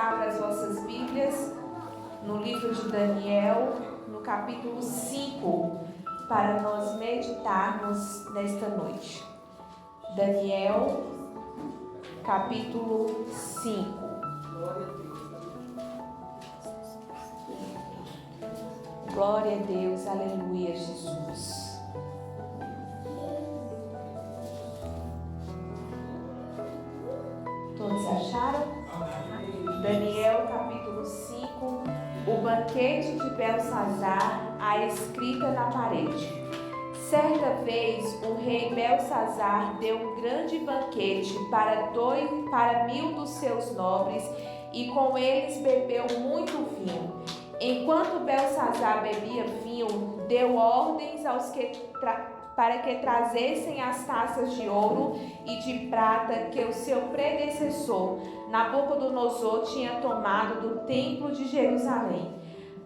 abra as vossas Bíblias no livro de Daniel, no capítulo 5, para nós meditarmos nesta noite. Daniel, capítulo 5. Glória a Deus, aleluia, Jesus. Todos acharam? Daniel, capítulo 5, o banquete de Belsazar, a escrita na parede. Certa vez, o rei Belsazar deu um grande banquete para 1000 dos seus nobres e com eles bebeu muito vinho. Enquanto Belsazar bebia vinho, deu ordens aos para que trazessem as taças de ouro e de prata que o seu predecessor, Nabucodonosor, tinha tomado do templo de Jerusalém,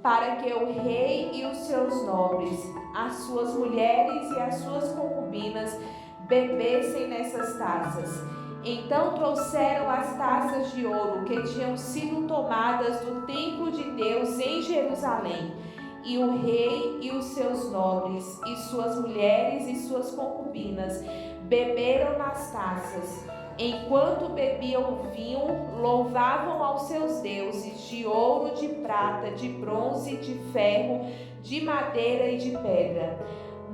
para que o rei e os seus nobres, as suas mulheres e as suas concubinas bebessem nessas taças. Então trouxeram as taças de ouro que tinham sido tomadas do templo de Deus em Jerusalém. E o rei e os seus nobres, e suas mulheres e suas concubinas, beberam nas taças. Enquanto bebiam o vinho, louvavam aos seus deuses de ouro, de prata, de bronze, de ferro, de madeira e de pedra.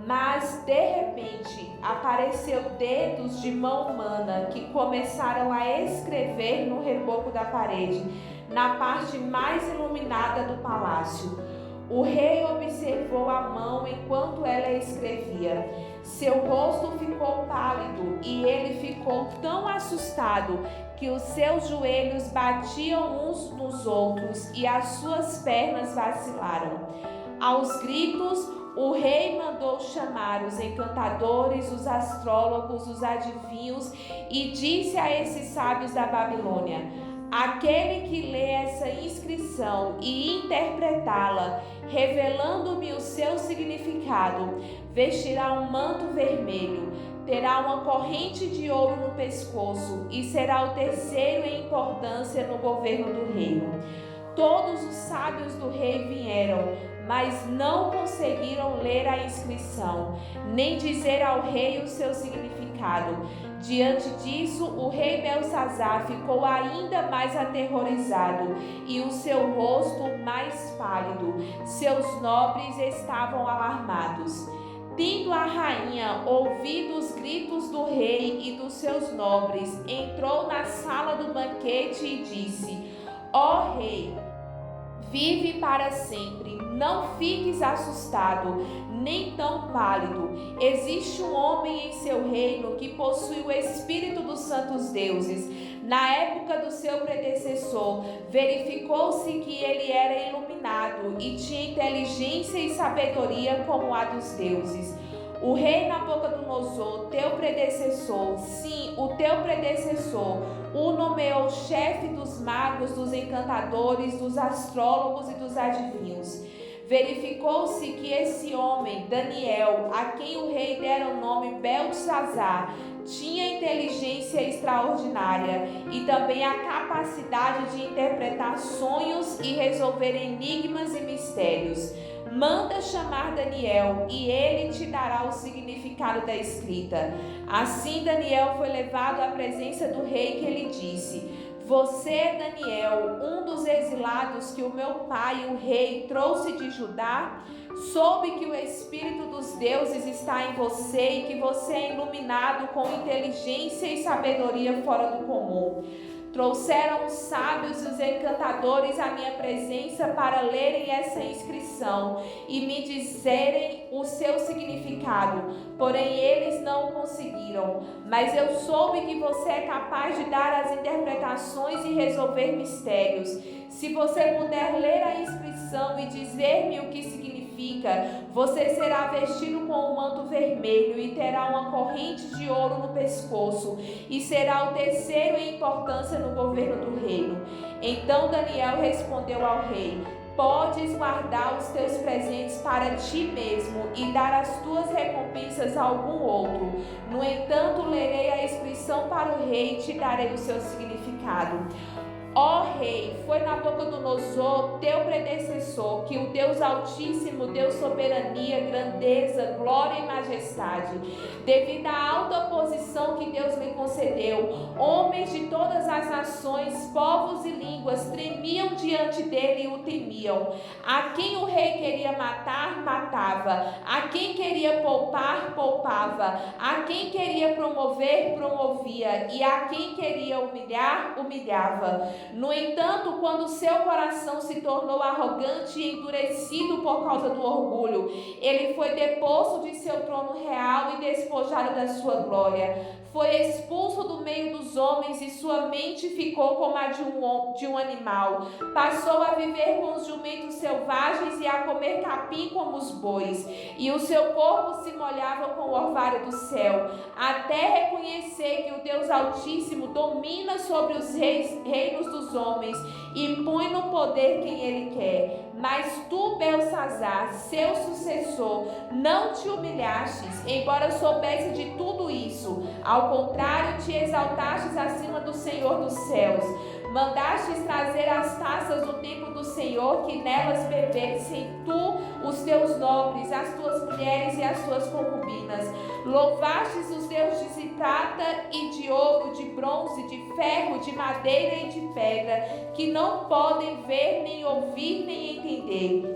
Mas, de repente, apareceu dedos de mão humana que começaram a escrever no reboco da parede, na parte mais iluminada do palácio. O rei observou a mão enquanto ela escrevia. Seu rosto ficou pálido e ele ficou tão assustado que os seus joelhos batiam uns nos outros e as suas pernas vacilaram. Aos gritos, o rei mandou chamar os encantadores, os astrólogos, os adivinhos e disse a esses sábios da Babilônia: aquele que lê essa inscrição e interpretá-la, revelando-me o seu significado, vestirá um manto vermelho, terá uma corrente de ouro no pescoço e será o terceiro em importância no governo do reino. Todos os sábios do rei vieram, mas não conseguiram ler a inscrição, nem dizer ao rei o seu significado. Diante disso, o rei Belsazar ficou ainda mais aterrorizado e o seu rosto mais pálido. Seus nobres estavam alarmados. Tendo a rainha ouvido os gritos do rei e dos seus nobres, entrou na sala do banquete e disse: ó rei, vive para sempre, não fiques assustado, nem tão pálido. Existe um homem em seu reino que possui o espírito dos santos deuses. Na época do seu predecessor, verificou-se que ele era iluminado e tinha inteligência e sabedoria como a dos deuses. O rei Nabucodonosor, teu predecessor, sim, o teu predecessor, o nomeou chefe dos magos, dos encantadores, dos astrólogos e dos adivinhos. Verificou-se que esse homem, Daniel, a quem o rei dera o nome Beltesazar, tinha inteligência extraordinária e também a capacidade de interpretar sonhos e resolver enigmas e mistérios. Manda chamar Daniel e ele te dará o significado da escrita. Assim Daniel foi levado à presença do rei, que lhe disse: você, Daniel, um dos exilados que o meu pai, o rei, trouxe de Judá, soube que o Espírito dos deuses está em você e que você é iluminado com inteligência e sabedoria fora do comum. Trouxeram os sábios e os encantadores à minha presença para lerem essa inscrição e me dizerem o seu significado, porém eles não conseguiram. Mas eu soube que você é capaz de dar as interpretações e resolver mistérios. Se você puder ler a inscrição e dizer-me o que significa, você será vestido com um manto vermelho e terá uma corrente de ouro no pescoço e será o terceiro em importância no governo do reino. Então Daniel respondeu ao rei: podes guardar os teus presentes para ti mesmo e dar as tuas recompensas a algum outro. No entanto, lerei a inscrição para o rei e te darei o seu significado. Ó Rei, foi Nabucodonosor, teu predecessor, que o Deus Altíssimo deu soberania, grandeza, glória e majestade. Devido à alta posição que Deus lhe concedeu, homens de todas as nações, povos e línguas tremiam diante dele e o temiam. A quem o rei queria matar, matava. A quem queria poupar, poupava. A quem queria promover, promovia. E a quem queria humilhar, humilhava. No entanto, quando seu coração se tornou arrogante e endurecido por causa do orgulho, ele foi deposto de seu trono real e despojado da sua glória. Foi expulso do meio dos homens e sua mente ficou como a de um animal. Passou a viver com os jumentos selvagens e a comer capim como os bois. E o seu corpo se molhava com o orvalho do céu, até reconhecer que o Deus Altíssimo domina sobre os reinos dos homens e põe no poder quem ele quer. Mas tu, Belsazzar, seu sucessor, não te humilhastes, embora soubesse de tudo isso. Ao contrário, te exaltastes acima do Senhor dos céus. Mandastes trazer as taças do templo do Senhor, que nelas bebessem tu, os teus nobres, as tuas mulheres e as tuas concubinas. Louvastes os deuses de prata e de ouro, de bronze, de ferro, de madeira e de pedra, que não podem ver, nem ouvir, nem entender.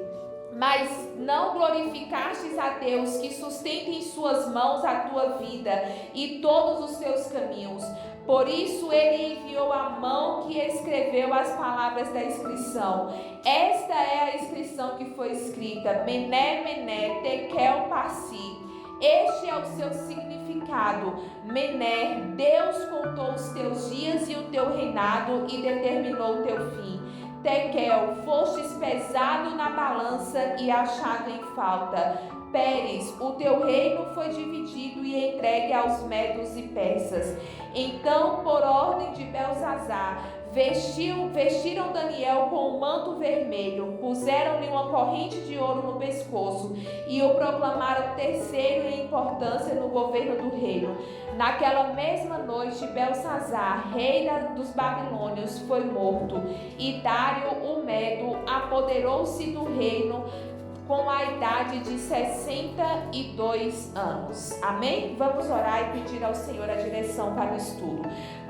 Mas não glorificastes a Deus, que sustenta em suas mãos a tua vida e todos os teus caminhos. Por isso ele enviou a mão que escreveu as palavras da inscrição. Esta é a inscrição que foi escrita: Mené, Mené, Tekel, Parsi. Este é o seu significado. Mené, Deus contou os teus dias e o teu reinado e determinou o teu fim. Tekel, fostes pesado na balança e achado em falta. Pérez, o teu reino foi dividido e entregue aos medos e persas. Então, por ordem de Belsazzar, vestiram Daniel com um manto vermelho, puseram-lhe uma corrente de ouro no pescoço e o proclamaram terceiro em importância no governo do reino. Naquela mesma noite, Belsazzar, rei dos babilônios, foi morto, e Dário o Medo apoderou-se do reino com a idade de 62 anos. Amém? Vamos orar e pedir ao Senhor a direção para o estudo.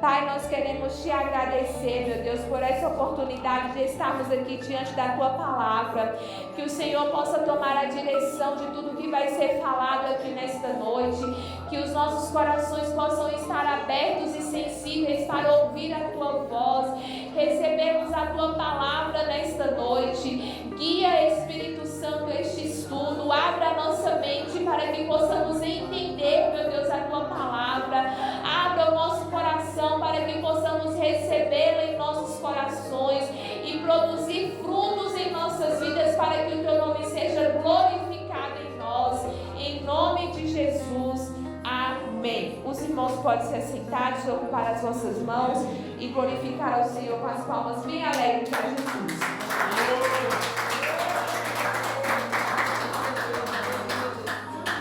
Pai, nós queremos te agradecer, meu Deus, por essa oportunidade de estarmos aqui diante da tua palavra. Que o Senhor possa tomar a direção de tudo que vai ser falado aqui nesta noite. Que os nossos corações possam estar abertos e sensíveis para ouvir a tua voz. Recebemos a tua palavra nesta noite. Guia, Espírito Santo, este estudo. Abra a nossa mente para que possamos entender, meu Deus, a tua palavra. Abra o nosso coração para que possamos recebê-la em nossos corações e produzir frutos em nossas vidas para que o teu nome seja glorificado em nós. Em nome de Jesus. Amém. Os irmãos podem se assentar, desocupar as vossas mãos e glorificar ao Senhor com as palmas bem alegres a Jesus.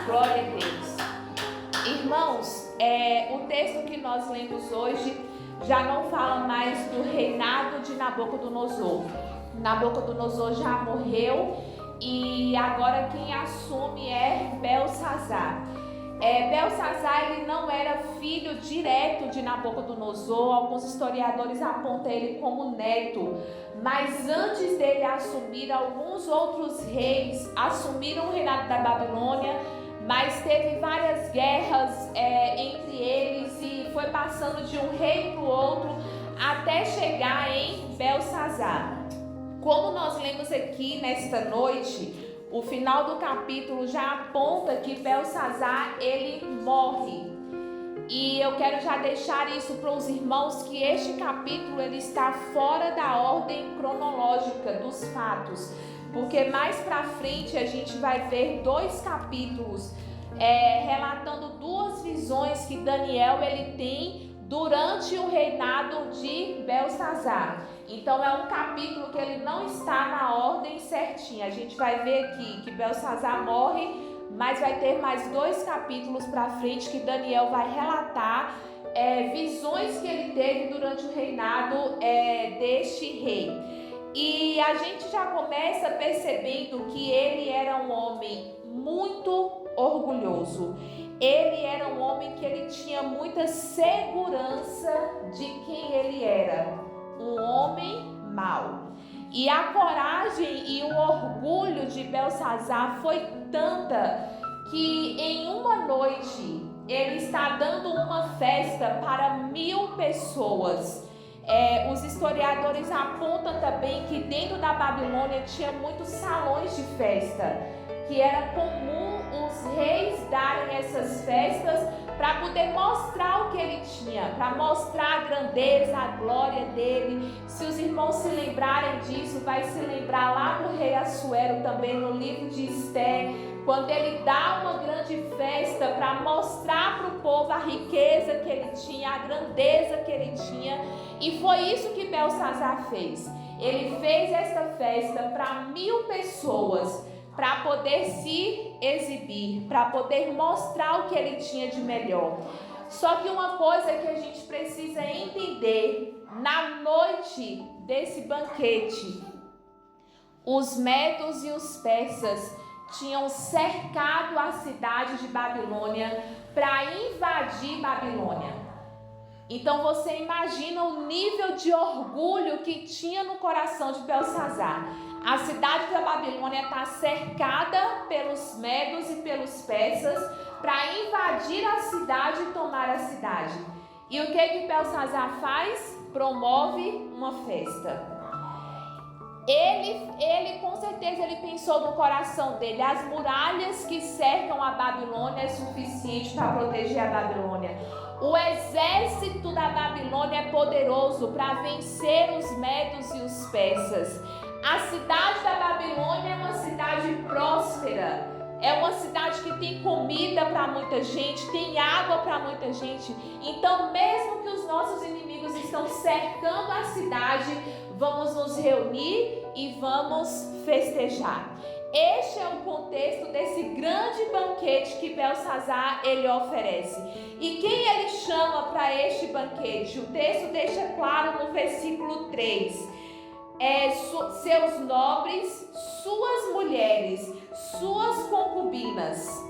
Glória a Deus. Irmãos, o texto que nós lemos hoje já não fala mais do reinado de Nabucodonosor. Nabucodonosor já morreu e agora quem assume é Belsazzar. Belsazzar, ele não era filho direto de Nabucodonosor. Alguns historiadores apontam ele como neto, mas antes dele assumir, alguns outros reis assumiram o reinado da Babilônia, mas teve várias guerras entre eles e foi passando de um rei para o outro até chegar em Belsazzar. Como nós lemos aqui nesta noite, o final do capítulo já aponta que Belsazzar, ele morre. E eu quero já deixar isso para os irmãos, que este capítulo ele está fora da ordem cronológica dos fatos. Porque mais para frente a gente vai ver 2 capítulos relatando 2 visões que Daniel ele tem durante o reinado de Belsazzar. Então é um capítulo que ele não está na ordem certinha. A gente vai ver aqui que Belsazzar morre, mas vai ter mais 2 capítulos para frente que Daniel vai relatar visões que ele teve durante o reinado deste rei. E a gente já começa percebendo que ele era um homem muito orgulhoso. Ele era um homem que ele tinha muita segurança de quem ele era, um homem mau. E a coragem e o orgulho de Belsazar foi tanta que em uma noite ele está dando uma festa para 1000 pessoas. Os historiadores apontam também que dentro da Babilônia tinha muitos salões de festa, que era comum os reis darem essas festas para poder mostrar o que ele tinha, para mostrar a grandeza, a glória dele. Se os irmãos se lembrarem disso, vai se lembrar lá do rei Assuero também no livro de Esther, quando ele dá uma grande festa para mostrar para o povo a riqueza que ele tinha, a grandeza que ele tinha. E foi isso que Belsazar fez. Ele fez esta festa para 1000 pessoas, para poder se exibir, para poder mostrar o que ele tinha de melhor. Só que uma coisa que a gente precisa entender, na noite desse banquete, os medos e os persas tinham cercado a cidade de Babilônia para invadir Babilônia. Então você imagina o nível de orgulho que tinha no coração de Belsazar. A cidade da Babilônia está cercada pelos medos e pelos persas para invadir a cidade e tomar a cidade. E o que Belsazar faz? Promove uma festa. Ele com certeza ele pensou no coração dele, as muralhas que cercam a Babilônia é suficiente para proteger a Babilônia. O exército da Babilônia é poderoso para vencer os medos e os persas. A cidade da Babilônia é uma cidade próspera, é uma cidade que tem comida para muita gente, tem água para muita gente. Então, mesmo que os nossos inimigos estão cercando a cidade, vamos nos reunir e vamos festejar. Este é o contexto desse grande banquete que Belsazar ele oferece. E quem ele chama para este banquete? O texto deixa claro no versículo 3. Seus nobres, suas mulheres, suas concubinas.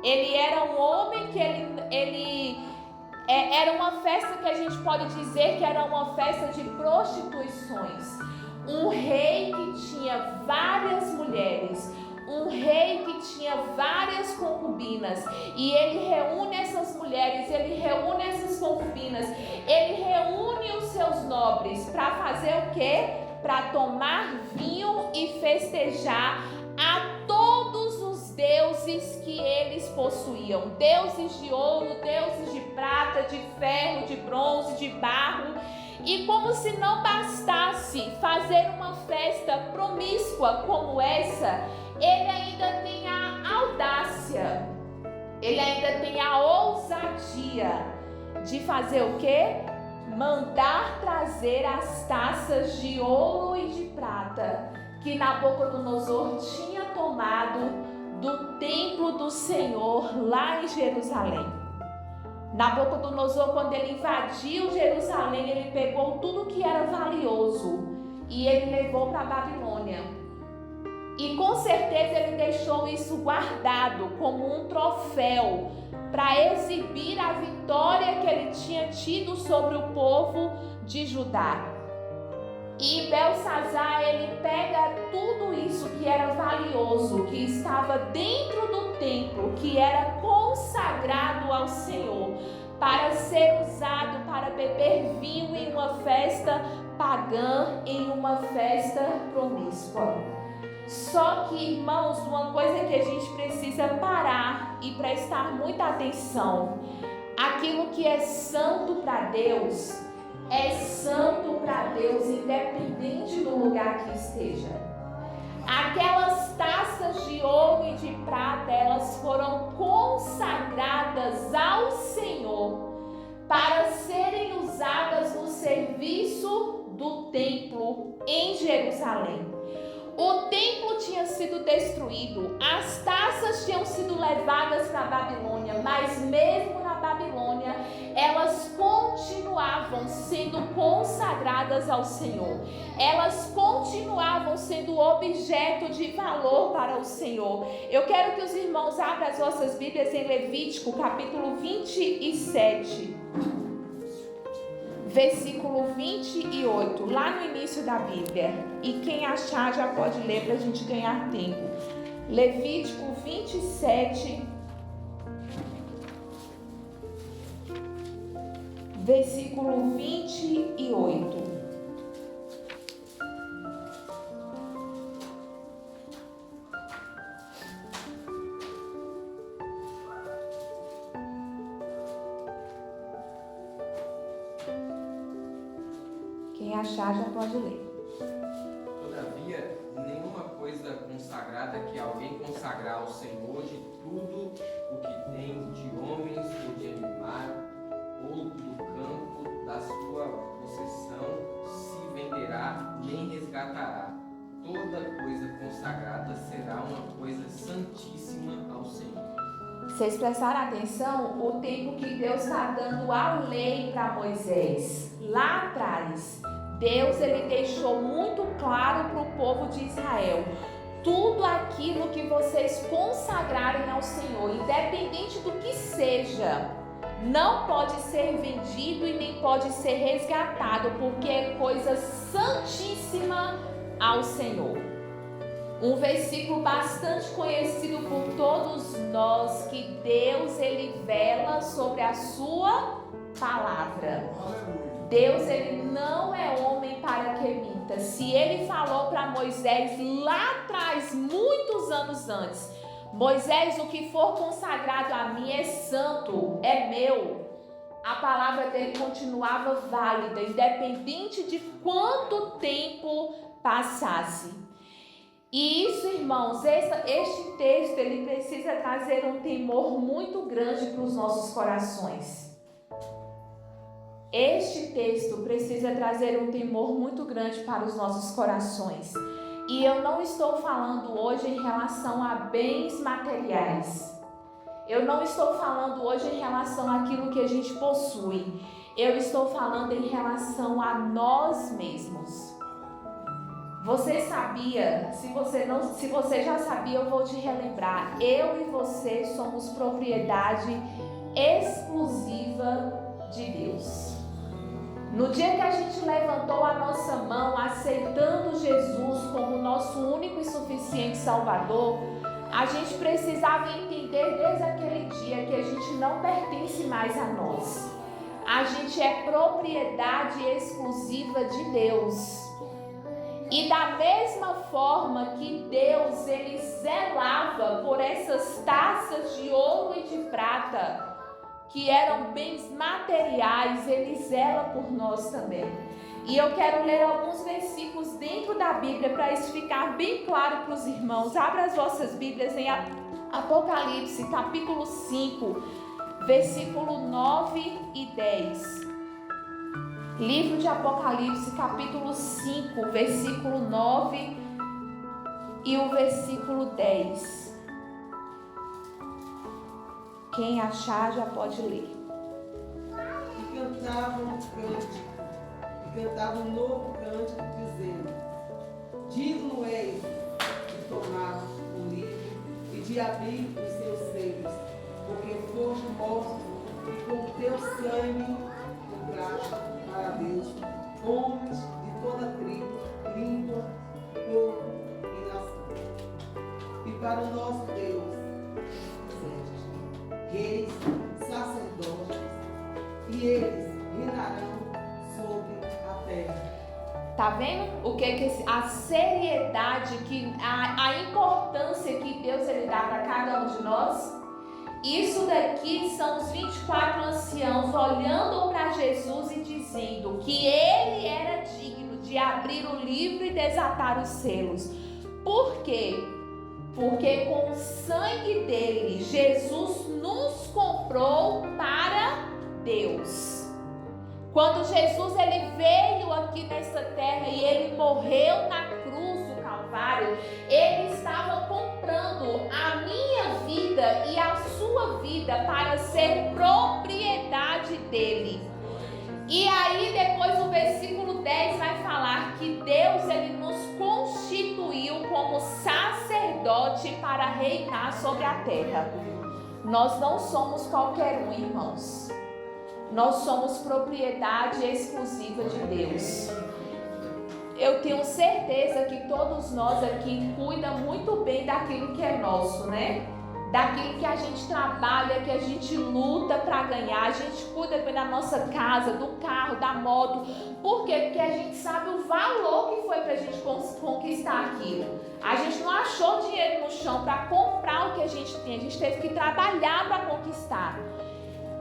Ele era um homem que era uma festa que a gente pode dizer que era uma festa de prostituições. Um rei que tinha várias mulheres, um rei que tinha várias concubinas, e ele reúne essas mulheres, ele reúne essas concubinas, ele reúne os seus nobres para fazer o quê? Para tomar vinho e festejar a todos os deuses que eles possuíam, deuses de ouro, deuses de prata, de ferro, de bronze, de barro. E como se não bastasse fazer uma festa promíscua como essa, ele ainda tem a audácia, ele ainda tem a ousadia de fazer o quê? Mandar trazer as taças de ouro e de prata que Nabucodonosor tinha tomado do templo do Senhor lá em Jerusalém. Nabucodonosor, quando ele invadiu Jerusalém, ele pegou tudo que era valioso e ele levou para a Babilônia. E com certeza ele deixou isso guardado como um troféu para exibir a vitória que ele tinha tido sobre o povo de Judá. E Belsazar, ele pega tudo isso que era valioso, que estava dentro do templo, que era consagrado ao Senhor, para ser usado para beber vinho em uma festa pagã, em uma festa promíscua. Só que, irmãos, uma coisa que a gente precisa parar e prestar muita atenção: aquilo que é santo para Deus é santo para Deus, independente do lugar que esteja. Aquelas taças de ouro e de prata, elas foram consagradas ao Senhor para serem usadas no serviço do templo em Jerusalém. O templo tinha sido destruído, as taças tinham sido levadas para a Babilônia, mas mesmo na Babilônia, elas continuavam sendo consagradas ao Senhor. Elas continuavam sendo objeto de valor para o Senhor. Eu quero que os irmãos abram as vossas Bíblias em Levítico, capítulo 27. Versículo 28, lá no início da Bíblia. E quem achar já pode ler para a gente ganhar tempo. Levítico 27, versículo 28. Quem achar já pode ler. Todavia, nenhuma coisa consagrada que alguém consagrar ao Senhor de tudo o que tem de homens ou de animal ou do campo da sua possessão se venderá nem resgatará. Toda coisa consagrada será uma coisa santíssima ao Senhor. Vocês prestaram atenção? O tempo que Deus está dando a lei para Moisés. Lá atrás, Deus ele deixou muito claro para o povo de Israel: tudo aquilo que vocês consagrarem ao Senhor, independente do que seja, não pode ser vendido e nem pode ser resgatado, porque é coisa santíssima ao Senhor. Um versículo bastante conhecido por todos nós, que Deus ele vela sobre a sua palavra. Deus ele não é homem para que minta. Se ele falou para Moisés lá atrás, muitos anos antes: Moisés, o que for consagrado a mim é santo, é meu. A palavra dele continuava válida, independente de quanto tempo passasse. E isso, irmãos, este texto ele precisa trazer um temor muito grande para os nossos corações. Este texto precisa trazer um temor muito grande para os nossos corações. E eu não estou falando hoje em relação a bens materiais. Eu não estou falando hoje em relação àquilo que a gente possui. Eu estou falando em relação a nós mesmos. Você sabia? Se você já sabia, eu vou te relembrar. Eu e você somos propriedade exclusiva de Deus. No dia que a gente levantou a nossa mão, aceitando Jesus como nosso único e suficiente Salvador, a gente precisava entender desde aquele dia que a gente não pertence mais a nós. A gente é propriedade exclusiva de Deus. E da mesma forma que Deus ele zelava por essas taças de ouro e de prata, que eram bens materiais, ele zela por nós também. E eu quero ler alguns versículos dentro da Bíblia para isso ficar bem claro para os irmãos. Abra as vossas Bíblias em Apocalipse, capítulo 5, versículo 9 e 10. Livro de Apocalipse, capítulo 5, versículo 9 e o versículo 10. Quem achar já pode ler. E cantavam um novo cântico, dizendo: digno és de tomar o livro e de abrir os seus selos, porque foste morto e com teu sangue compraste para Deus homens de toda tribo, língua, povo e nação. E para o nosso Deus reis, sacerdotes, e eles reinarão sobre a terra. Tá vendo o que a seriedade, a importância que Deus ele dá para cada um de nós? Isso daqui são os 24 anciãos olhando para Jesus e dizendo que ele era digno de abrir o livro e desatar os selos. Por quê? Porque com o sangue dele, Jesus nos comprou para Deus. Quando Jesus ele veio aqui nessa terra e ele morreu na cruz do Calvário, vida para ser propriedade dele. E aí depois o versículo 10 vai falar que Deus ele nos constituiu como sacerdote para reinar sobre a terra. Nós não somos qualquer um, irmãos. Nós somos propriedade exclusiva de Deus. Eu tenho certeza que todos nós aqui cuidam muito bem daquilo que é nosso, né? Daquilo que a gente trabalha, que a gente luta para ganhar. A gente cuida bem da nossa casa, do carro, da moto. Por quê? Porque a gente sabe o valor que foi para a gente conquistar aquilo. A gente não achou dinheiro no chão para comprar o que a gente tem. A gente teve que trabalhar para conquistar.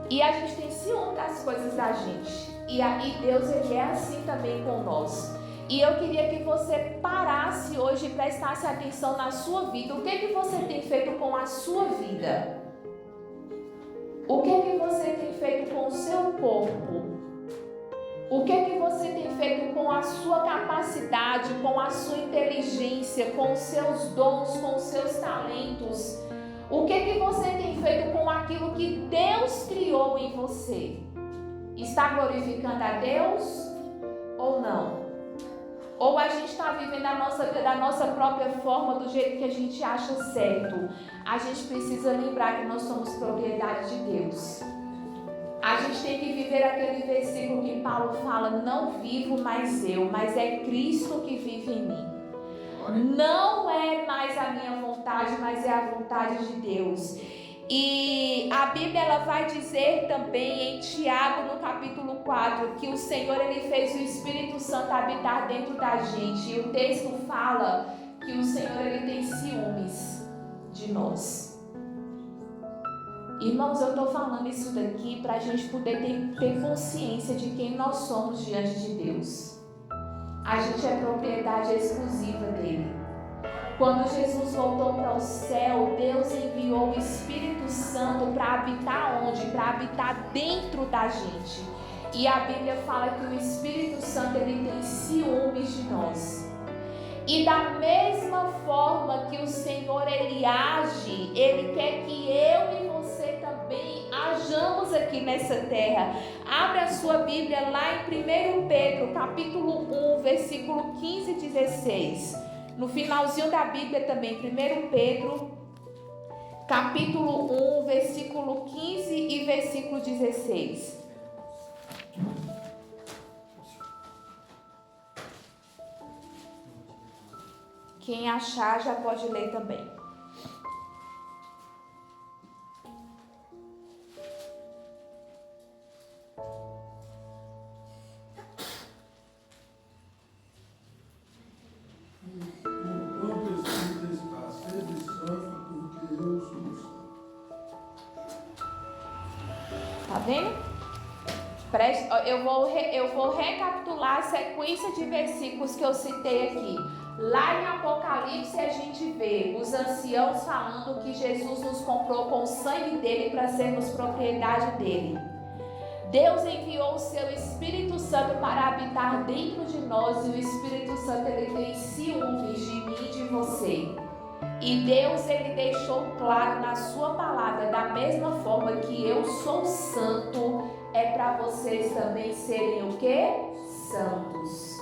E a gente tem ciúme das coisas da gente. E aí Deus ele é assim também com nós. E eu queria que você parasse hoje e prestasse atenção na sua vida. O que você tem feito com a sua vida? O que você tem feito com o seu corpo? O que você tem feito com a sua capacidade, com a sua inteligência, com os seus dons, com os seus talentos? O que você tem feito com aquilo que Deus criou em você? Está glorificando a Deus ou não? Ou a gente está vivendo da nossa própria forma, do jeito que a gente acha certo? A gente precisa lembrar que nós somos propriedade de Deus. A gente tem que viver aquele versículo que Paulo fala: não vivo mais eu, mas é Cristo que vive em mim. Não é mais a minha vontade, mas é a vontade de Deus. E a Bíblia ela vai dizer também em Tiago, no capítulo 4, que o Senhor ele fez o Espírito Santo habitar dentro da gente. E o texto fala que o Senhor ele tem ciúmes de nós. Irmãos, eu estou falando isso daqui para a gente poder ter consciência de quem nós somos diante de Deus. A gente é propriedade exclusiva dele. Quando Jesus voltou para o céu, Deus enviou o Espírito Santo para habitar onde? Para habitar dentro da gente. E a Bíblia fala que o Espírito Santo ele tem ciúmes de nós. E da mesma forma que o Senhor ele age, ele quer que eu e você também hajamos aqui nessa terra. Abre a sua Bíblia lá em 1 Pedro, capítulo 1, versículo 15 e 16. No finalzinho da Bíblia também, 1 Pedro, capítulo 1, versículo 15 e versículo 16. Quem achar já pode ler também. Tá vendo? Eu vou recapitular a sequência de versículos que eu citei aqui. Lá em Apocalipse a gente vê os anciãos falando que Jesus nos comprou com o sangue dele para sermos propriedade dele. Deus enviou o seu Espírito Santo para habitar dentro de nós, e o Espírito Santo ele tem ciúmes de mim e de você. E Deus ele deixou claro na sua palavra, da mesma forma que eu sou santo, é para vocês também serem o quê? Santos.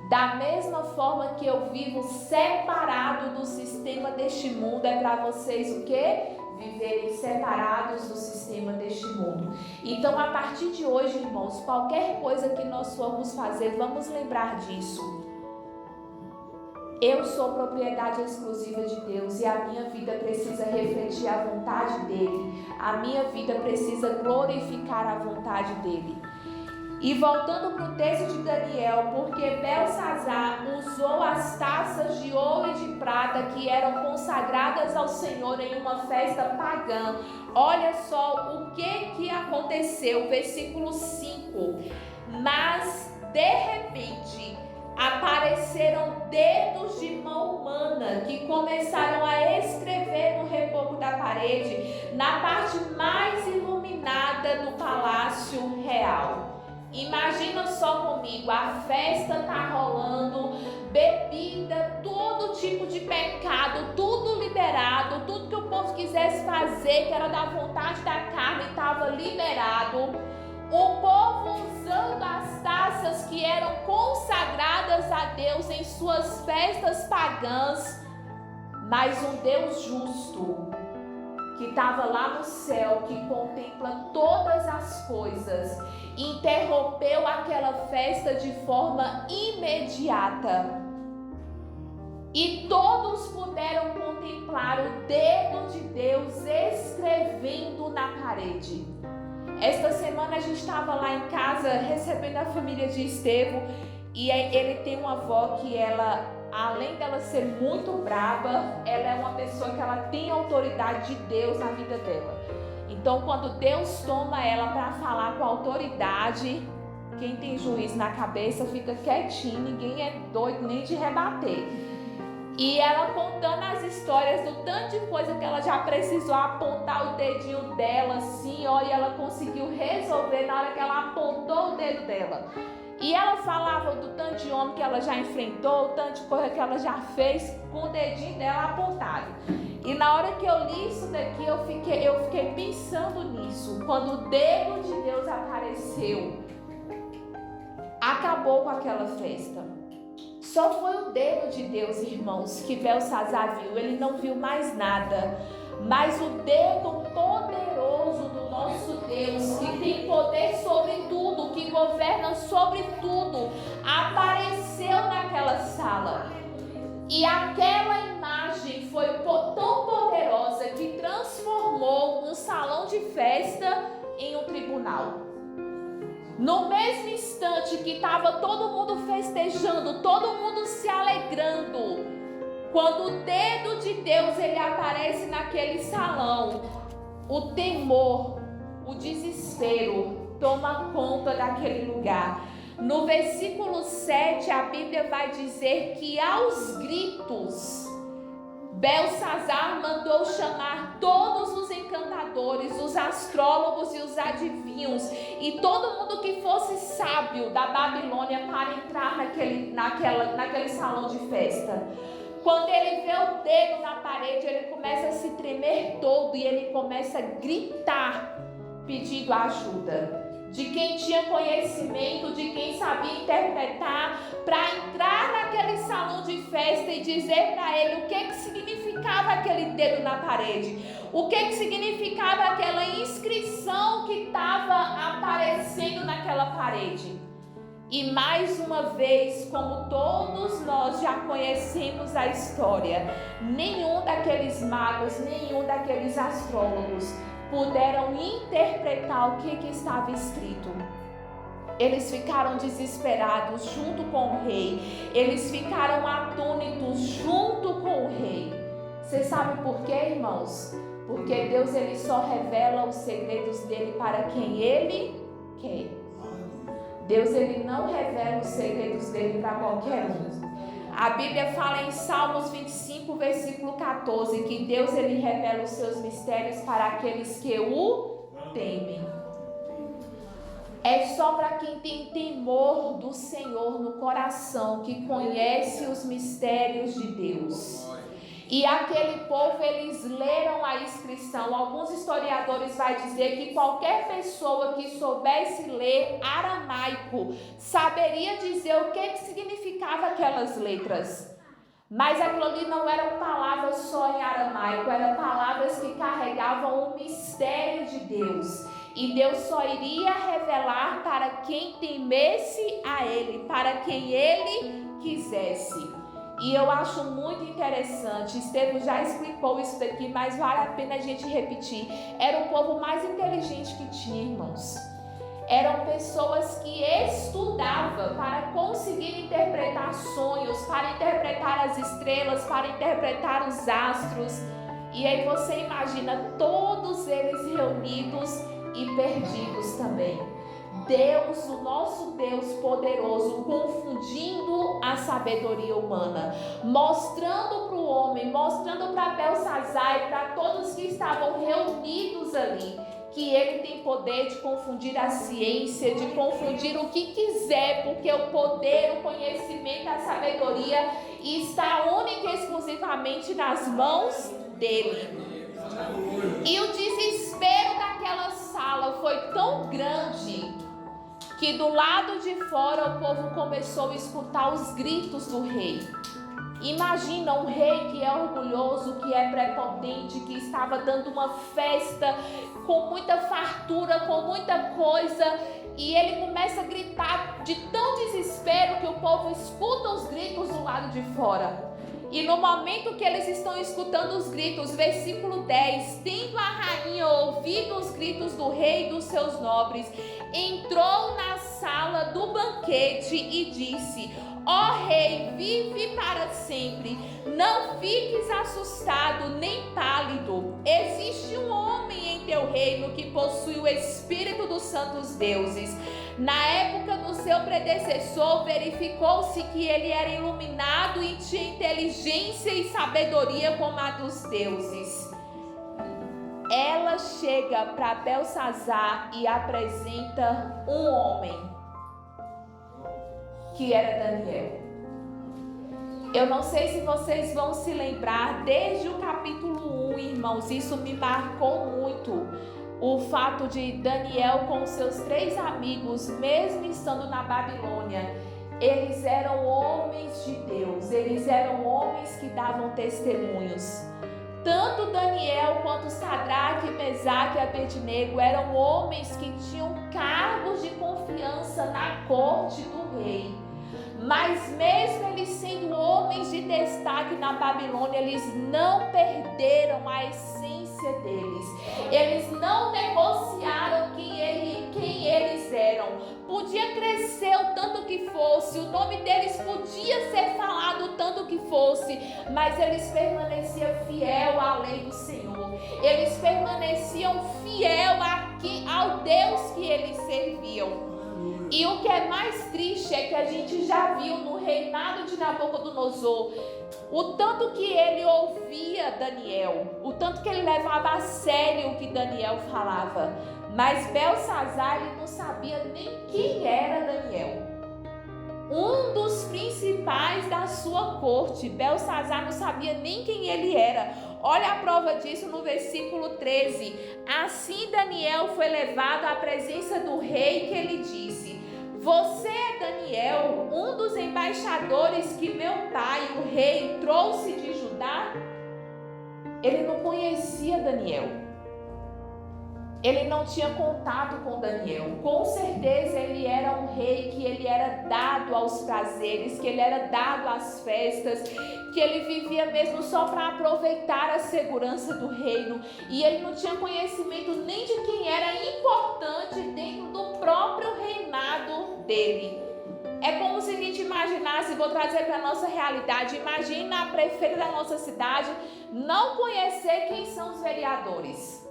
Da mesma forma que eu vivo separado do sistema deste mundo, é para vocês o quê? Viverem separados do sistema deste mundo. Então, a partir de hoje, irmãos, qualquer coisa que nós formos fazer, vamos lembrar disso. Eu sou propriedade exclusiva de Deus e a minha vida precisa refletir a vontade dele. A minha vida precisa glorificar a vontade dele. E voltando para o texto de Daniel, porque Belsazar usou as taças de ouro e de prata que eram consagradas ao Senhor em uma festa pagã. Olha só o que aconteceu, versículo 5. Mas de repente apareceram dedos de mão humana que começaram a escrever no reboco da parede, na parte mais iluminada do palácio real. Imagina só comigo, a festa tá rolando, bebida, todo tipo de pecado, tudo liberado, tudo que o povo quisesse fazer prazer, que era da vontade da carne, estava liberado. O povo usando as taças que eram consagradas a Deus em suas festas pagãs, mas um Deus justo, que estava lá no céu, que contempla todas as coisas, interrompeu aquela festa de forma imediata. E todos puderam contemplar o dedo de Deus escrevendo na parede. Esta semana a gente estava lá em casa recebendo a família de Estevão, e ele tem uma avó que ela, além dela ser muito braba, ela é uma pessoa que ela tem autoridade de Deus na vida dela. Então, quando Deus toma ela para falar com autoridade, quem tem juízo na cabeça fica quietinho, ninguém é doido nem de rebater. E ela contando as histórias do tanto de coisa que ela já precisou apontar o dedinho dela assim, ó, e ela conseguiu resolver na hora que ela apontou o dedo dela. E ela falava do tanto de homem que ela já enfrentou, o tanto de coisa que ela já fez com o dedinho dela apontado. E na hora que eu li isso daqui, eu fiquei pensando nisso. Quando o dedo de Deus apareceu, acabou com aquela festa. Só foi o dedo de Deus, irmãos, que Belsazar viu. Ele não viu mais nada. Mas o dedo poderoso do nosso Deus, que tem poder sobre tudo, que governa sobre tudo, apareceu naquela sala. E aquela imagem foi tão poderosa que transformou um salão de festa em um tribunal. No mesmo instante que estava todo mundo festejando, todo mundo se alegrando, quando o dedo de Deus ele aparece naquele salão, o temor, o desespero toma conta daquele lugar. No versículo 7, a Bíblia vai dizer que aos gritos, Belsazar mandou chamar todos os encantadores, os astrólogos e os adivinhos e todo mundo que fosse sábio da Babilônia para entrar naquele salão de festa. Quando ele vê o dedo na parede, ele começa a se tremer todo e ele começa a gritar pedindo ajuda de quem tinha conhecimento, de quem sabia interpretar, para entrar naquele salão de festa e dizer para ele o que significava aquele dedo na parede, o que significava aquela inscrição que estava aparecendo naquela parede. E mais uma vez, como todos nós já conhecemos a história, nenhum daqueles magos, nenhum daqueles astrólogos puderam interpretar o que estava escrito. Eles ficaram desesperados junto com o rei. Eles ficaram atônitos junto com o rei. Você sabe por quê, irmãos? Porque Deus ele só revela os segredos dele para quem ele quer. Deus ele não revela os segredos dele para qualquer um. A Bíblia fala em Salmos 25, versículo 14, que Deus ele revela os seus mistérios para aqueles que o temem. É só para quem tem temor do Senhor no coração, que conhece os mistérios de Deus. E aquele povo, eles leram a inscrição. Alguns historiadores vão dizer que qualquer pessoa que soubesse ler aramaico saberia dizer o que significava aquelas letras. Mas aquilo ali não eram palavras só em aramaico, eram palavras que carregavam o mistério de Deus. E Deus só iria revelar para quem temesse a Ele, para quem Ele quisesse. E eu acho muito interessante, Estevão já explicou isso daqui, mas vale a pena a gente repetir. Era o povo mais inteligente que tinha, irmãos. Eram pessoas que estudavam para conseguir interpretar sonhos, para interpretar as estrelas, para interpretar os astros. E aí você imagina todos eles reunidos e perdidos também. Deus, o nosso Deus poderoso, confundindo a sabedoria humana, mostrando para o homem, mostrando para Belsazar e para todos que estavam reunidos ali, que ele tem poder de confundir a ciência, de confundir o que quiser, porque o poder, o conhecimento, a sabedoria está única e exclusivamente nas mãos dele. E o desespero daquela sala foi tão grande que do lado de fora o povo começou a escutar os gritos do rei. Imagina um rei que é orgulhoso, que é prepotente, que estava dando uma festa com muita fartura, com muita coisa, e ele começa a gritar de tão desespero que o povo escuta os gritos do lado de fora. E no momento que eles estão escutando os gritos, versículo 10, tendo a rainha ouvido os gritos do rei e dos seus nobres, entrou na sala do banquete e disse: ó rei, vive para sempre, não fiques assustado nem pálido. Existe um homem em teu reino que possui o espírito dos santos deuses. Na época do seu predecessor, verificou-se que ele era iluminado e tinha inteligência e sabedoria como a dos deuses. Ela chega para Belsazar e apresenta um homem, que era Daniel. Eu não sei se vocês vão se lembrar, desde o capítulo 1, irmãos, isso me marcou muito. O fato de Daniel com seus 3 amigos, mesmo estando na Babilônia, eles eram homens de Deus, eles eram homens que davam testemunhos. Tanto Daniel quanto Sadraque, Mesaque e Abednego eram homens que tinham cargos de confiança na corte do rei. Mas mesmo eles sendo homens de destaque na Babilônia, eles não perderam a essência deles. Eles não negociaram quem eles eram. Podia crescer o tanto que fosse, o nome deles podia ser falado o tanto que fosse, mas eles permaneciam fiel à lei do Senhor. Eles permaneciam fiel ao Deus que eles serviam. E o que é mais triste é que a gente já viu no reinado de Nabucodonosor o tanto que ele ouvia Daniel, o tanto que ele levava a sério o que Daniel falava. Mas Belsazar, ele não sabia nem quem era Daniel. Um dos principais da sua corte, Belsazar não sabia nem quem ele era. Olha a prova disso no versículo 13. Assim Daniel foi levado à presença do rei, que ele disse: você é Daniel, um dos embaixadores que meu pai, o rei, trouxe de Judá? Ele não conhecia Daniel. Ele não tinha contato com Daniel. Com certeza ele era um rei que ele era dado aos prazeres, que ele era dado às festas, que ele vivia mesmo só para aproveitar a segurança do reino. E ele não tinha conhecimento nem de quem era importante dentro do próprio reinado dele. É como se a gente imaginasse, vou trazer para a nossa realidade, imagina a prefeita da nossa cidade não conhecer quem são os vereadores.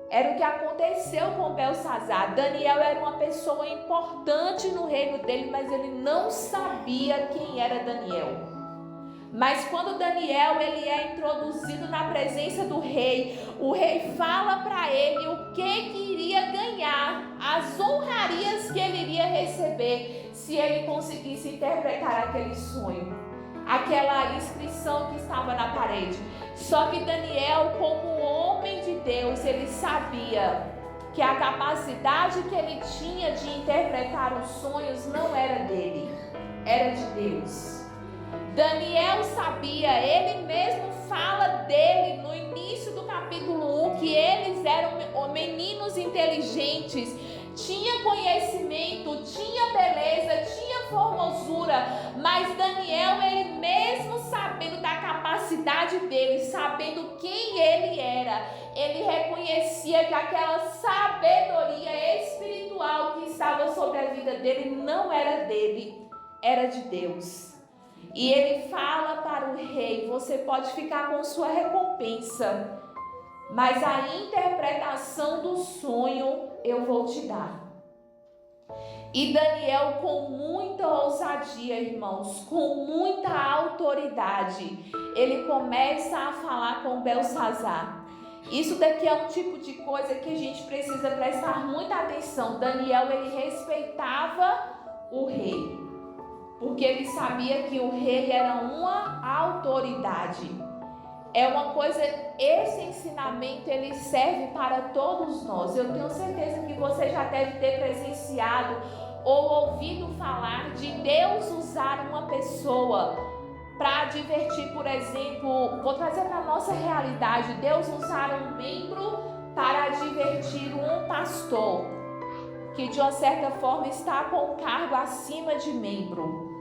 Era o que aconteceu com Belsazar. Daniel era uma pessoa importante no reino dele, mas ele não sabia quem era Daniel. Mas quando Daniel ele é introduzido na presença do rei, o rei fala para ele o que iria ganhar, as honrarias que ele iria receber se ele conseguisse interpretar aquele sonho, aquela inscrição que estava na parede. Só que Daniel, como homem de Deus, ele sabia que a capacidade que ele tinha de interpretar os sonhos não era dele, era de Deus. Daniel sabia, ele mesmo fala dele no início do capítulo 1, que eles eram meninos inteligentes, tinha conhecimento, tinha beleza, tinha formosura, mas Daniel, ele mesmo sabendo da capacidade dele, sabendo quem ele era, ele reconhecia que aquela sabedoria espiritual que estava sobre a vida dele não era dele, era de Deus. E ele fala para o rei: você pode ficar com sua recompensa, mas a interpretação do sonho eu vou te dar. E Daniel, com muita ousadia, irmãos, com muita autoridade, ele começa a falar com Belsazar. Isso daqui é um tipo de coisa que a gente precisa prestar muita atenção. Daniel, ele respeitava o rei, porque ele sabia que o rei era uma autoridade. é uma coisa, esse ensinamento ele serve para todos nós. Eu tenho certeza que você já deve ter presenciado ou ouvido falar de Deus usar uma pessoa para advertir, por exemplo, vou trazer para a nossa realidade, Deus usar um membro para advertir um pastor, que de uma certa forma está com um cargo acima de membro.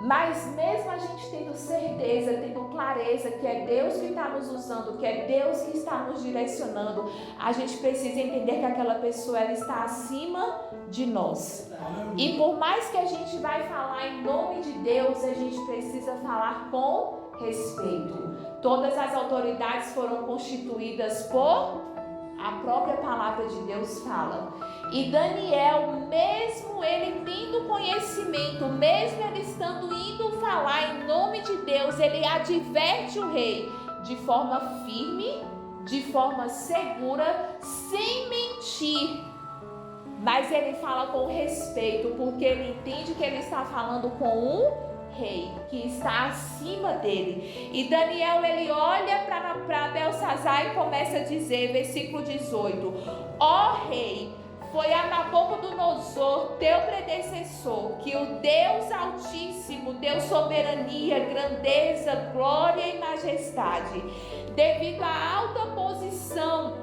Mas mesmo a gente tendo certeza, tendo clareza que é Deus que está nos usando, que é Deus que está nos direcionando, a gente precisa entender que aquela pessoa ela está acima de nós. E por mais que a gente vai falar em nome de Deus, a gente precisa falar com respeito. Todas as autoridades foram constituídas por a própria palavra de Deus fala. E Daniel, mesmo ele tendo conhecimento, mesmo ele estando indo falar em nome de Deus, ele adverte o rei de forma firme, de forma segura, sem mentir. Mas ele fala com respeito, porque ele entende que ele está falando com um rei que está acima dele. E Daniel ele olha para Belsazar e começa a dizer, versículo 18: ó rei, foi a Nabucodonosor, teu predecessor, que o Deus Altíssimo deu soberania, grandeza, glória e majestade, devido à alta posição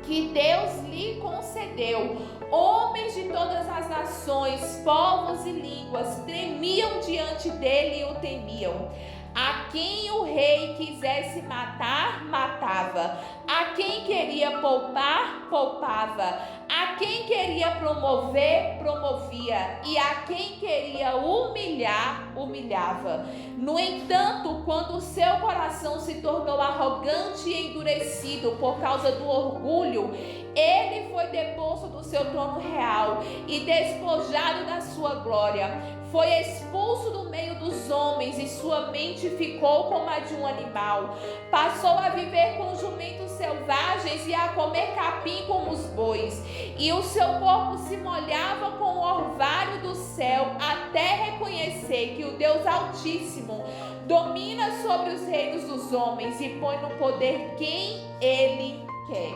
que Deus lhe concedeu. Homens de todas as nações, povos e línguas tremiam diante dele e o temiam. A quem o rei quisesse matar, matava. A quem queria poupar, poupava. A quem queria promover, promovia. E a quem queria humilhar, humilhava. No entanto, quando o seu coração se tornou arrogante e endurecido por causa do orgulho, ele foi deposto do seu trono real e despojado da sua glória. Foi expulso do meio dos homens e sua mente ficou como a de um animal. Passou a viver com jumentos selvagens e a comer capim como os bois. E o seu corpo se molhava com o orvalho do céu, até reconhecer que o Deus Altíssimo domina sobre os reinos dos homens e põe no poder quem ele quer.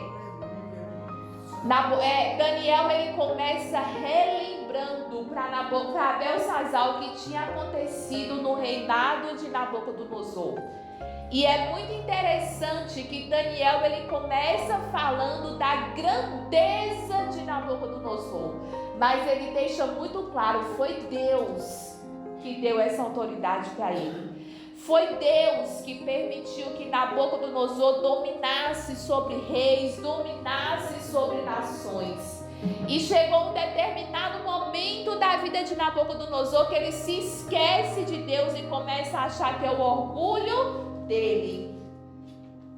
Daniel ele começa relembrando para Belsazar o que tinha acontecido no reinado de Nabucodonosor. E é muito interessante que Daniel ele começa falando da grandeza de Nabucodonosor, mas ele deixa muito claro, foi Deus que deu essa autoridade para ele. Foi Deus que permitiu que Nabucodonosor dominasse sobre reis, dominasse sobre nações. E chegou um determinado momento da vida de Nabucodonosor que ele se esquece de Deus e começa a achar que é o orgulho dele,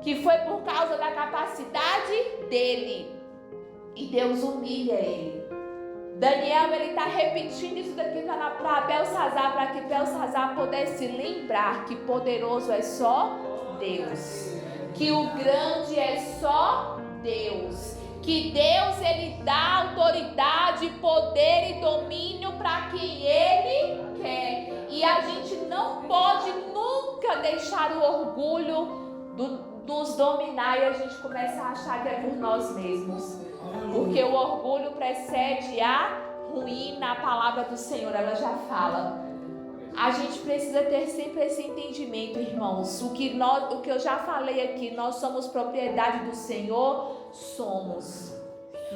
que foi por causa da capacidade dele. E Deus humilha ele. Daniel ele está repetindo isso daqui para Belsazar, para que Belsazar pudesse lembrar que poderoso é só Deus, que o grande é só Deus, que Deus ele dá autoridade, poder e domínio para quem ele quer. E a gente não pode nunca deixar o orgulho nos dominar e a gente começa a achar que é por nós mesmos. Porque o orgulho precede a ruína. A palavra do Senhor, ela já fala. A gente precisa ter sempre esse entendimento, irmãos. O que eu já falei aqui, nós somos propriedade do Senhor, somos.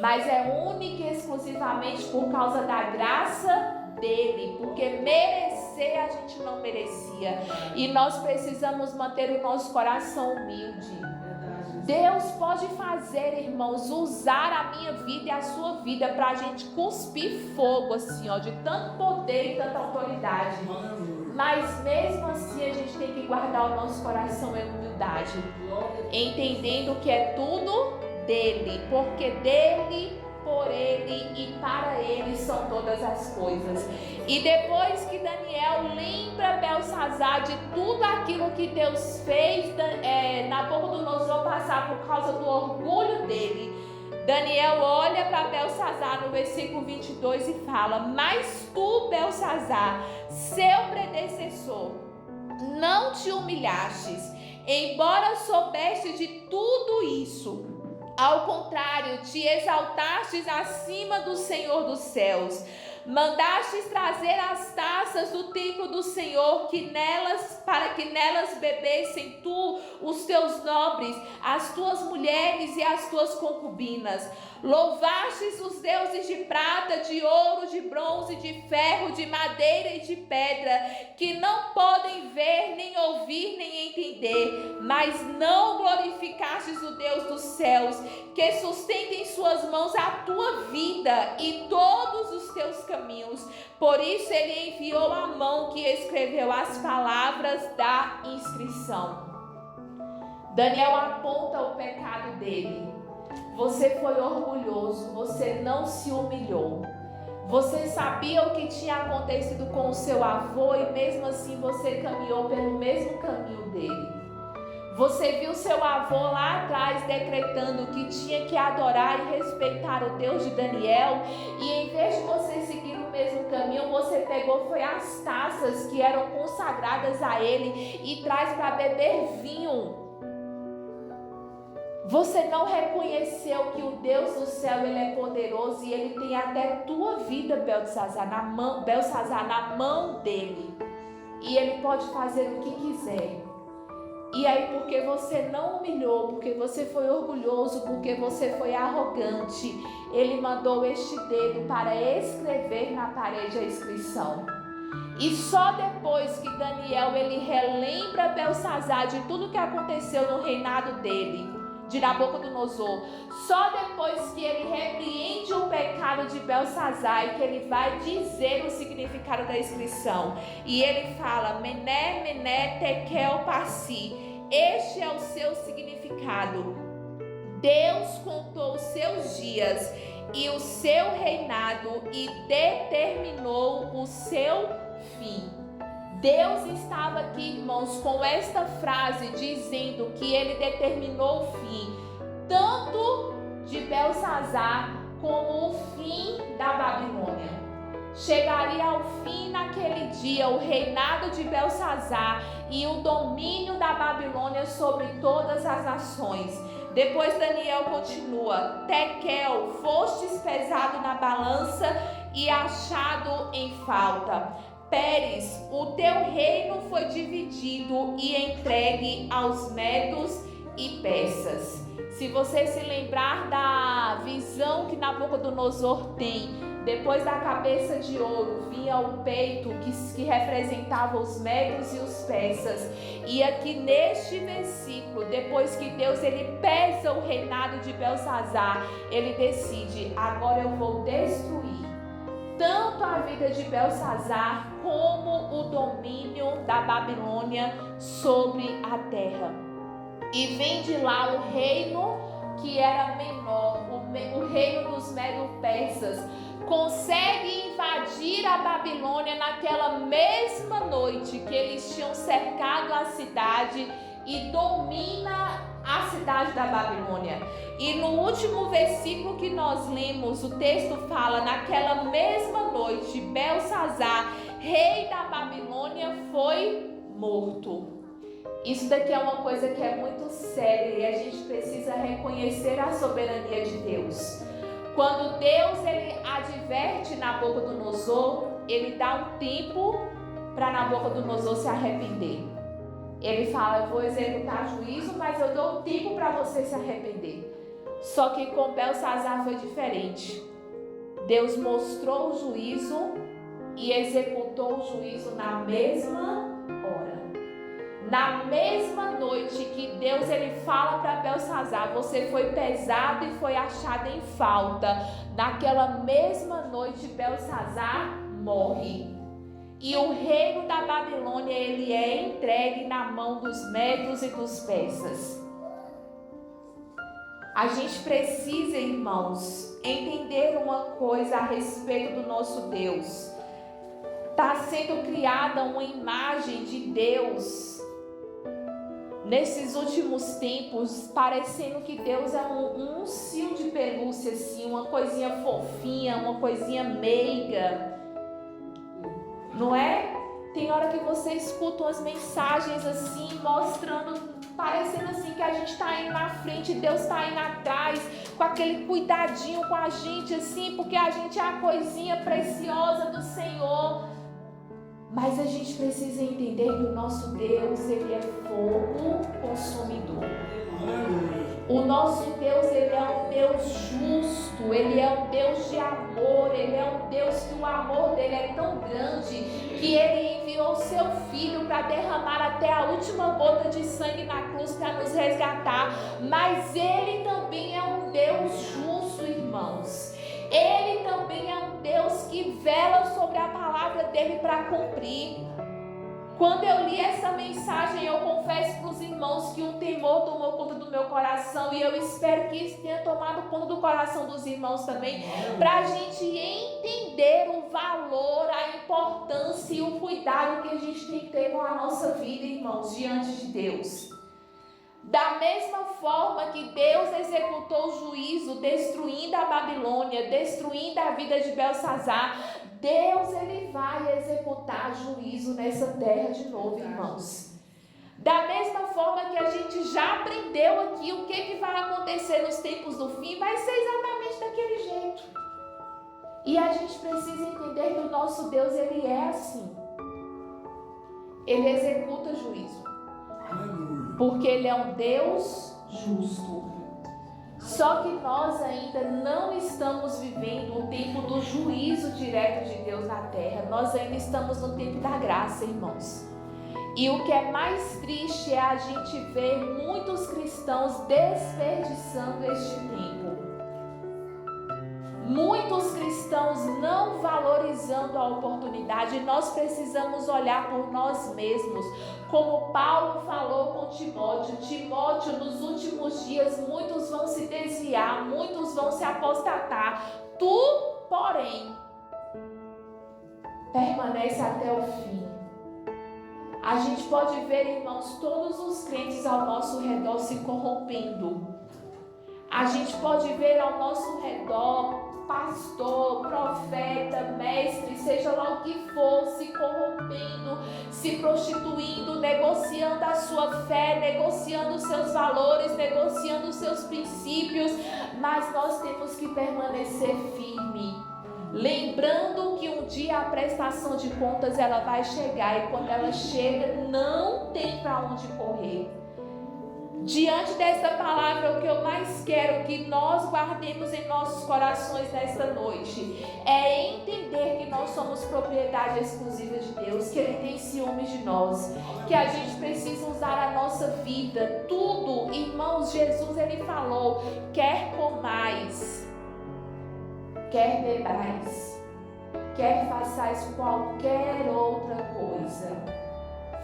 Mas é única e exclusivamente por causa da graça dele. Porque merecer a gente não merecia. E nós precisamos manter o nosso coração humilde. Deus pode fazer, irmãos, usar a minha vida e a sua vida para a gente cuspir fogo, assim, ó, de tanto poder e tanta autoridade. Mas mesmo assim a gente tem que guardar o nosso coração em humildade, entendendo que é tudo dele, porque dele, por ele e para ele são todas as coisas. E depois que Daniel lembra Belsazar de tudo aquilo que Deus fez Nabucodonosor passar por causa do orgulho dele, Daniel olha para Belsazar no versículo 22 e fala: mas tu, Belsazar, seu predecessor, não te humilhastes embora soubeste de tudo isso, ao contrário, te exaltastes acima do Senhor dos céus. Mandastes trazer as taças do templo do Senhor, para que nelas bebessem tu, os teus nobres, as tuas mulheres e as tuas concubinas. Louvastes os deuses de prata, de ouro, de bronze, de ferro, de madeira e de pedra, que não podem ver, nem ouvir, nem entender, mas não glorificastes o Deus dos céus, que sustenta em suas mãos a tua vida e todos os teus caminhos. Por isso ele enviou a mão que escreveu as palavras da inscrição. Daniel aponta o pecado dele. Você foi orgulhoso, você não se humilhou. Você sabia o que tinha acontecido com o seu avô e mesmo assim você caminhou pelo mesmo caminho dele. Você viu seu avô lá atrás decretando que tinha que adorar e respeitar o Deus de Daniel, e em vez de você seguir o mesmo caminho, você pegou foi as taças que eram consagradas a ele e traz para beber vinho. Você não reconheceu que o Deus do céu ele é poderoso e ele tem até tua vida, Beltesazar, na mão dele. E ele pode fazer o que quiser. E aí, porque você não humilhou, porque você foi orgulhoso, porque você foi arrogante, ele mandou este dedo para escrever na parede a inscrição. E só depois que Daniel ele relembra Beltesazar de tudo que aconteceu no reinado dele, de Nabucodonosor, só depois que ele repreende o pecado de Beltesazar e que ele vai dizer o significado da inscrição. E ele fala: Mené, Mené, Tekel, Parsi. Este é o seu significado. Deus contou os seus dias e o seu reinado e determinou o seu fim. Deus estava aqui, irmãos, com esta frase dizendo que ele determinou o fim, tanto de Beltesazar como o fim da Babilônia. Chegaria ao fim naquele dia o reinado de Beltesazar e o domínio da Babilônia sobre todas as nações. Depois Daniel continua: Tekel, fostes pesado na balança e achado em falta. Pérez, o teu reino foi dividido e entregue aos medos e persas. Se você se lembrar da visão que Nabucodonosor tem, depois da cabeça de ouro vinha o peito que representava os medos e os persas. E aqui neste versículo, depois que Deus ele pesa o reinado de Beltesazar, ele decide: agora eu vou destruir tanto a vida de Beltesazar como o domínio da Babilônia sobre a terra. E vem de lá o reino que era menor, o reino dos medo-persas, consegue invadir a Babilônia naquela mesma noite que eles tinham cercado a cidade e domina a cidade da Babilônia. E no último versículo que nós lemos, o texto fala: naquela mesma noite, Beltesazar, rei da Babilônia, foi morto. Isso daqui é uma coisa que é muito séria e a gente precisa reconhecer a soberania de Deus. Quando Deus ele adverte Nabucodonosor, ele dá um tempo para Nabucodonosor se arrepender. Ele fala: eu vou executar juízo, mas eu dou tempo para você se arrepender. Só que com Beltesazar foi diferente. Deus mostrou o juízo e executou o juízo na mesma hora. Na mesma noite que Deus ele fala para Beltesazar: você foi pesado e foi achado em falta. Naquela mesma noite Beltesazar morre. E o reino da Babilônia ele é entregue na mão dos medos e dos persas. A gente precisa, irmãos, entender uma coisa a respeito do nosso Deus. Está sendo criada uma imagem de Deus nesses últimos tempos, parecendo que Deus é um ursinho de pelúcia, assim, uma coisinha fofinha, uma coisinha meiga. Não é? Tem hora que você escuta umas mensagens assim, mostrando parecendo assim que a gente está indo na frente, Deus está indo atrás, com aquele cuidadinho com a gente, assim, porque a gente é a coisinha preciosa do Senhor. Mas a gente precisa entender que o nosso Deus, Ele é fogo consumidor. O nosso Deus, Ele é um Deus justo, Ele é um Deus de amor, Ele é um Deus que o amor dele é tão grande que Ele enviou o seu Filho para derramar até a última gota de sangue na cruz para nos resgatar. Mas Ele também é um Deus justo, irmãos. Ele também é um Deus que vela sobre a palavra dele para cumprir. Quando eu li essa mensagem, eu confesso para os irmãos que um temor tomou conta do meu coração, e eu espero que isso tenha tomado conta do coração dos irmãos também, para a gente entender o valor, a importância e o cuidado que a gente tem que ter com a nossa vida, irmãos, diante de Deus. Da mesma forma que Deus executou o juízo, destruindo a Babilônia, destruindo a vida de Belsazar, Deus, Ele vai executar juízo nessa terra de novo, irmãos. Da mesma forma que a gente já aprendeu aqui o que vai acontecer nos tempos do fim, vai ser exatamente daquele jeito. E a gente precisa entender que o nosso Deus, Ele é assim. Ele executa juízo. Porque Ele é um Deus justo. Só que nós ainda não estamos vivendo o tempo do juízo direto de Deus na terra. Nós ainda estamos no tempo da graça, irmãos. E o que é mais triste é a gente ver muitos cristãos desperdiçando este tempo. Muitos cristãos não valorizando a oportunidade. Nós precisamos olhar por nós mesmos. Como Paulo falou com Timóteo: Timóteo, nos últimos dias muitos vão se desviar, muitos vão se apostatar. Tu, porém, permanece até o fim. A gente pode ver, irmãos, todos os crentes ao nosso redor se corrompendo. A gente pode ver ao nosso redor pastor, profeta, mestre, seja lá o que for, se corrompendo, se prostituindo, negociando a sua fé, negociando os seus valores, negociando os seus princípios. Mas nós temos que permanecer firme, lembrando que um dia a prestação de contas ela vai chegar, e quando ela chega não tem para onde correr. Diante desta palavra, o que eu mais quero que nós guardemos em nossos corações nesta noite é entender que nós somos propriedade exclusiva de Deus, que Ele tem ciúmes de nós, que a gente precisa usar a nossa vida, tudo. Irmãos, Jesus, Ele falou: quer comais, quer bebais, quer façais qualquer outra coisa,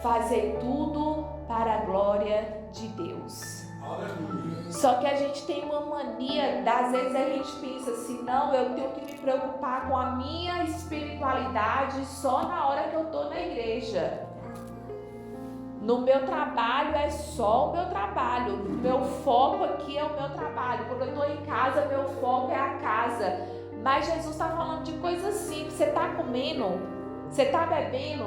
fazer tudo para a glória de Deus. Aleluia. Só que a gente tem uma mania, às vezes a gente pensa assim: não, eu tenho que me preocupar com a minha espiritualidade só na hora que eu estou na igreja. No meu trabalho é só o meu trabalho, meu foco aqui é o meu trabalho. Quando eu estou em casa, meu foco é a casa. Mas Jesus está falando de coisas simples. Você está comendo, você está bebendo,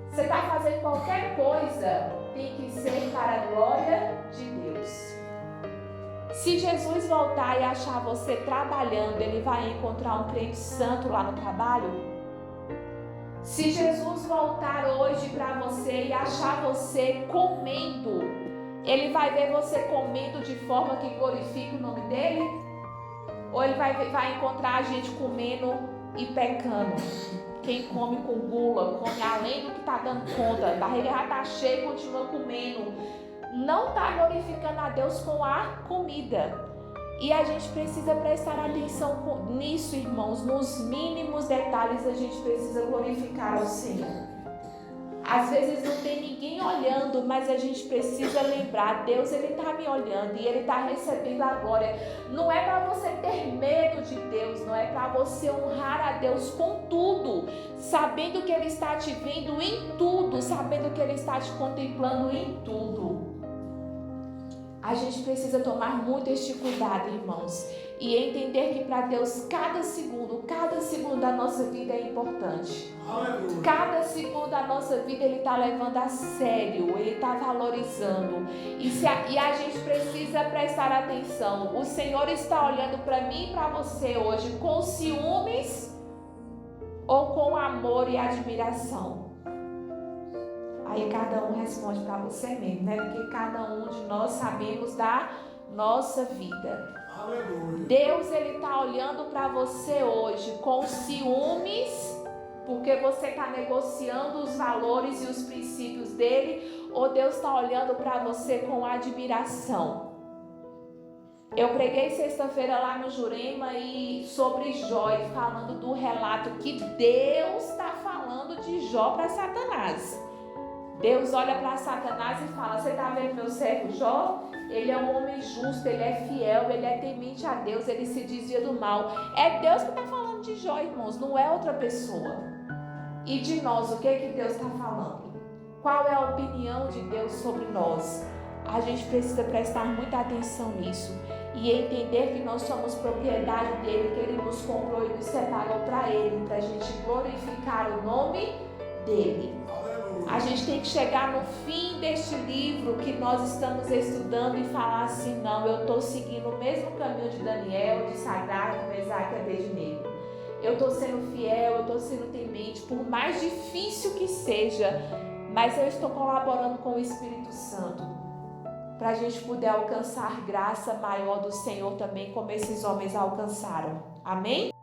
você está fazendo qualquer coisa, tem que ser para a glória de Deus. Se Jesus voltar e achar você trabalhando, Ele vai encontrar um crente santo lá no trabalho? Se Jesus voltar hoje para você e achar você comendo, Ele vai ver você comendo de forma que glorifique o nome dEle? Ou Ele vai encontrar a gente comendo e pecando? Quem come com gula, come além do que está dando conta, a barriga já está cheia e continua comendo, não está glorificando a Deus com a comida. E a gente precisa prestar atenção nisso, irmãos. Nos mínimos detalhes a gente precisa glorificar ao Senhor. Às vezes não tem ninguém olhando, mas a gente precisa lembrar: Deus, Ele está me olhando e Ele está recebendo a glória. Não é para você ter medo de Deus, não é para você honrar a Deus com tudo, sabendo que Ele está te vendo em tudo, sabendo que Ele está te contemplando em tudo. A gente precisa tomar muito este cuidado, irmãos, e entender que para Deus cada segundo da nossa vida é importante. Cada segundo da nossa vida Ele está levando a sério, Ele está valorizando. E a gente precisa prestar atenção. O Senhor está olhando para mim e para você hoje com ciúmes ou com amor e admiração? Aí cada um responde para você mesmo, né? Porque cada um de nós sabemos da nossa vida. Aleluia. Deus, Ele está olhando para você hoje com ciúmes, porque você está negociando os valores e os princípios dele, ou Deus está olhando para você com admiração? Eu preguei sexta-feira lá no Jurema sobre Jó, e falando do relato que Deus está falando de Jó para Satanás. Deus olha para Satanás e fala: você está vendo meu servo Jó? Ele é um homem justo, ele é fiel, ele é temente a Deus, ele se desvia do mal. É Deus que está falando de Jó, irmãos, não é outra pessoa. E de nós, o que Deus está falando? Qual é a opinião de Deus sobre nós? A gente precisa prestar muita atenção nisso e entender que nós somos propriedade dele, que ele nos comprou e nos separou para ele, para a gente glorificar o nome dele. A gente tem que chegar no fim deste livro que nós estamos estudando e falar assim: não, eu estou seguindo o mesmo caminho de Daniel, de Sadraque, Mesaque e Abednego. Eu estou sendo fiel, eu estou sendo temente, por mais difícil que seja, mas eu estou colaborando com o Espírito Santo para a gente poder alcançar graça maior do Senhor também, como esses homens alcançaram. Amém?